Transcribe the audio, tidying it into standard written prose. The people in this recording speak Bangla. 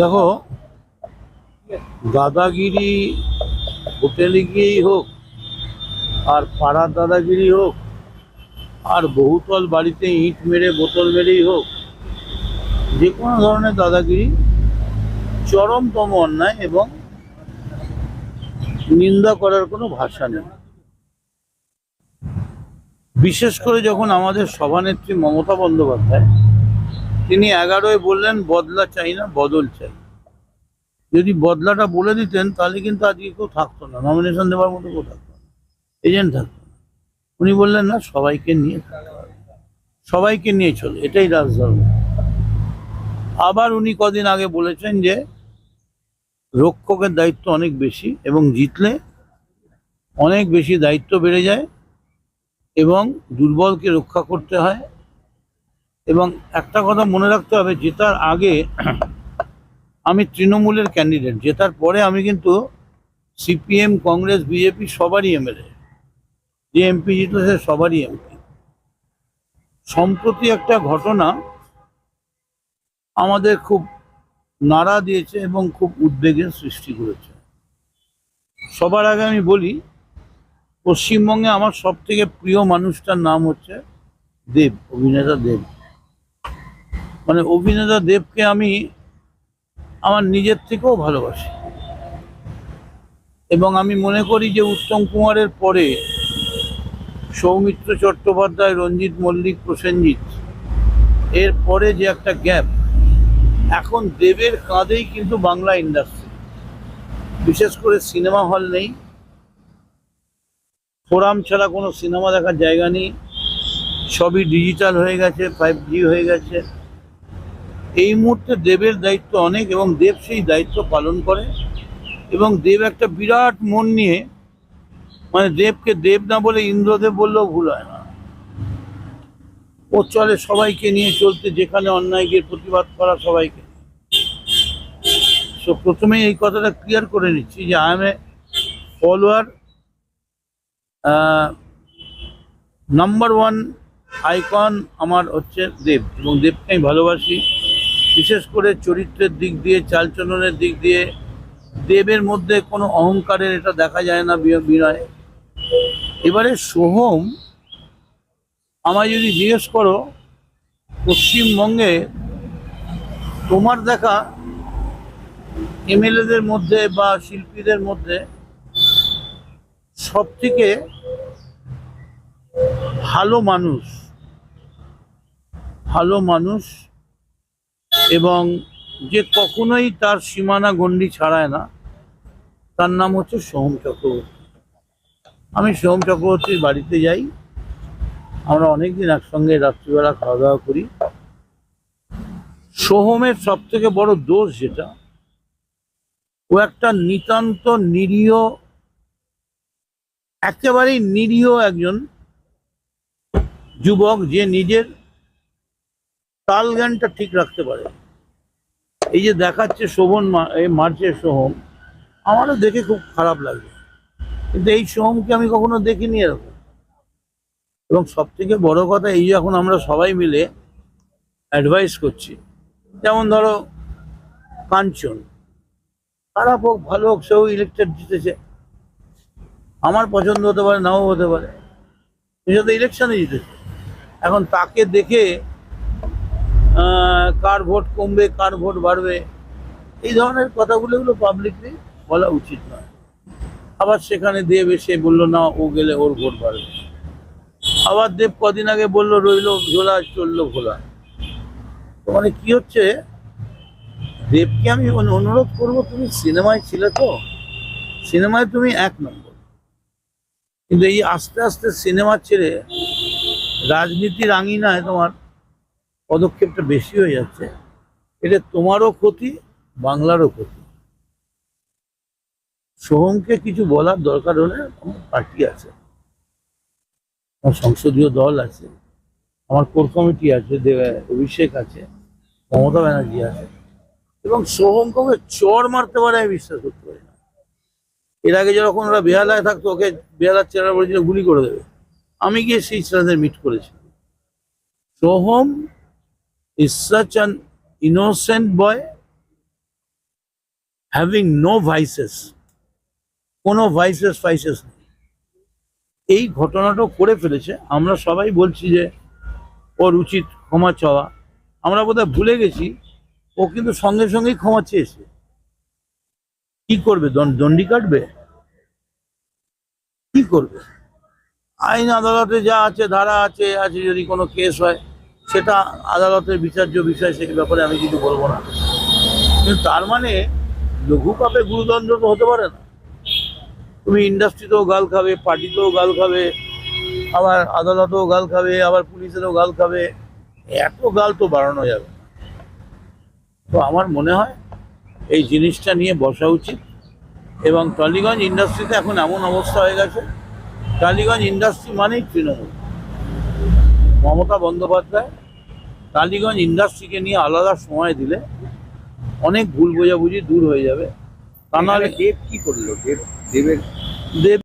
দেখো, দাদাগিরি হোটেলে গিয়েই হোক, আর পাড়ার দাদাগিরি হোক, আর বহুতল বাড়িতে ইট মেরে বোতল মেরেই হোক, যে কোনো ধরনের দাদাগিরি চরমতম অন্যায় এবং নিন্দা করার কোনো ভাষা নেই। বিশেষ করে যখন আমাদের সভানেত্রী মমতা বন্দ্যোপাধ্যায়, তিনি 11-য় বললেন বদলা চাই না, বদল চাই। যদি বদলাটা বলে দিতেন তাহলে কিন্তু আজকে কেউ থাকতো না, নমিনেশন দেওয়ার মতো কেউ থাকতো না, এজেন্ট থাকতো না। উনি বললেন না, সবাইকে নিয়ে থাকতে হবে, সবাইকে নিয়ে চলে, এটাই রাজধর্ম। আবার উনি কদিন আগে বলেছেন যে রক্ষকের দায়িত্ব অনেক বেশি এবং জিতলে অনেক বেশি দায়িত্ব বেড়ে যায় এবং দুর্বলকে রক্ষা করতে হয়। এবং একটা কথা মনে রাখতে হবে, জেতার আগে আমি তৃণমূলের ক্যান্ডিডেট, জেতার পরে আমি কিন্তু সিপিএম, কংগ্রেস, বিজেপি সবারই এমএলএ, যে এমপি জিতল সে সবারই এমপি। সম্প্রতি একটা ঘটনা আমাদের খুব নাড়া দিয়েছে এবং খুব উদ্বেগের সৃষ্টি করেছে। সবার আগে আমি বলি, পশ্চিমবঙ্গে আমার সব থেকে প্রিয় মানুষটার নাম হচ্ছে দেব, অভিনেতা দেব। মানে অভিনেতা দেবকে আমি আমার নিজের থেকেও ভালোবাসি এবং আমি মনে করি যে উত্তম কুমারের পরে সৌমিত্র চট্টোপাধ্যায়, রঞ্জিত মল্লিক, প্রসেনজিৎ, এর পরে যে একটা গ্যাপ, এখন দেবের কাঁধেই কিন্তু বাংলা ইন্ডাস্ট্রি। বিশেষ করে সিনেমা হল নেই, ফোরাম ছাড়া কোনো সিনেমা দেখার জায়গা নেই, সবই ডিজিটাল হয়ে গেছে, 5G হয়ে গেছে। এই মুহূর্তে দেবের দায়িত্ব অনেক এবং দেব সেই দায়িত্ব পালন করে এবং দেব একটা বিরাট মন নিয়ে, মানে দেবকে দেব না বলে ইন্দ্রদেব বললেও ভুল হয় না। ও চলে সবাইকে নিয়ে চলতে, যেখানে অন্যায়কে প্রতিবাদ করা সবাইকে। সো প্রথমেই এই কথাটা ক্লিয়ার করে নিচ্ছি যে I M A follower, number one icon আমার হচ্ছে দেব এবং দেবকে আমি ভালোবাসি। বিশেষ করে চরিত্রের দিক দিয়ে, চালচলনের দিক দিয়ে দেবের মধ্যে কোনো অহংকারের এটা দেখা যায় না, বিনয়। এবারে সোহম, আমায় যদি জিজ্ঞেস করো পশ্চিমবঙ্গে তোমার দেখা এমএলএদের মধ্যে বা শিল্পীদের মধ্যে সব থেকে ভালো মানুষ এবং যে কখনোই তার সীমানা গণ্ডি ছাড়ায় না, তার নাম হচ্ছে সোহম চক্রবর্তী। আমি সোহম চক্রবর্তীর বাড়িতে যাই, আমরা অনেকদিন একসঙ্গে রাত্রিবেলা খাওয়া দাওয়া করি। সোহমের সব থেকে বড় দোষ যেটা, ও একটা নিতান্ত নিরীহ, একেবারেই নিরীহ একজন যুবক, যে নিজের তাল জ্ঞানটা ঠিক রাখতে পারে। এই যে দেখাচ্ছে মার্চের সোহম, আমারও দেখে খুব খারাপ লাগে, কিন্তু এই সোহমকে আমি কখনো দেখিনি এরকম। এবং সব থেকে বড় কথা, এই যে এখন আমরা সবাই মিলে অ্যাডভাইস করছি, যেমন ধরো কাঞ্চন, খারাপ হোক ভালো হোক, সেও ইলেকটেড জিতেছে, আমার পছন্দ হতে পারে, নাও হতে পারে, সে তো ইলেকশনে জিতেছে। এখন তাকে দেখে কার ভোট কমবে, কার ভোট বাড়বে, এই ধরনের কথাগুলো পাবলিকলি বলা উচিত নয়। আবার সেখানে দেব এসে বললো না, ও গেলে ওর ভোট বাড়বে। আবার দেব কদিন আগে বললো রইলো ঝোলা, চললো ভোলা। তো মানে কি হচ্ছে, দেবকে আমি অনুরোধ করবো, তুমি সিনেমায় ছিলে তো, সিনেমায় তুমি 1 নম্বর, কিন্তু এই আস্তে আস্তে সিনেমা ছেড়ে রাজনীতির আঙিনায় তোমার পদক্ষেপটা বেশি হয়ে যাচ্ছে। এটা তোমারও ক্ষতি, বাংলারও ক্ষতি। সোহমকে কিছু বলার দরকার হলে, আমার পার্টি আছে, আমার সংসদীয় দল আছে, আমার কোর কমিটি আছে, অভিষেক আছে, মমতা ব্যানার্জি আছে, এবং সোহমকে চর মারতে পারে আমি বিশ্বাস করতে পারি না। এর আগে যখন ওরা বেহালায় থাকতো, ওকে বেহালার চেহারা বলেছিল গুলি করে দেবে, আমি গিয়ে সেই ছেলেদের মিট করেছি। Soham is such an innocent boy having no vices, কোনো ফাইসেস নেই, এই ঘটনাটা করে ফেলেছে। আমরা সবাই বলছি যে ওর উচিত ক্ষমা চাওয়া। আমরা বোধহয় ভুলে গেছি ও কিন্তু সঙ্গে সঙ্গেই ক্ষমা চেয়েছে। কি করবে? দণ্ডি কাটবে? কি করবে? আইন আদালতে যা আছে, ধারা আছে, যদি কোনো কেস হয় সেটা আদালতের বিচার্য বিষয়, সেই ব্যাপারে আমি কিছু বলবো না। কিন্তু তার মানে লঘু পাপে গুরুদণ্ড তো হতে পারে না। তুমি ইন্ডাস্ট্রিতেও গাল খাবে, পার্টিতেও গাল খাবে, আবার আদালতেও গাল খাবে, আবার পুলিশেরও গাল খাবে, এত গাল তো বাড়ানো যাবে না। তো আমার মনে হয় এই জিনিসটা নিয়ে বসা উচিত। এবং টালিগঞ্জ ইন্ডাস্ট্রিতে এখন এমন অবস্থা হয়ে গেছে, টালিগঞ্জ ইন্ডাস্ট্রি মানেই তৃণমূল। মমতা বন্দ্যোপাধ্যায় টালিগঞ্জ ইন্ডাস্ট্রিকে নিয়ে আলাদা সময় দিলে অনেক ভুল বোঝাবুঝি দূর হয়ে যাবে। তা নাহলে দেব কি করলো? দেবের দেব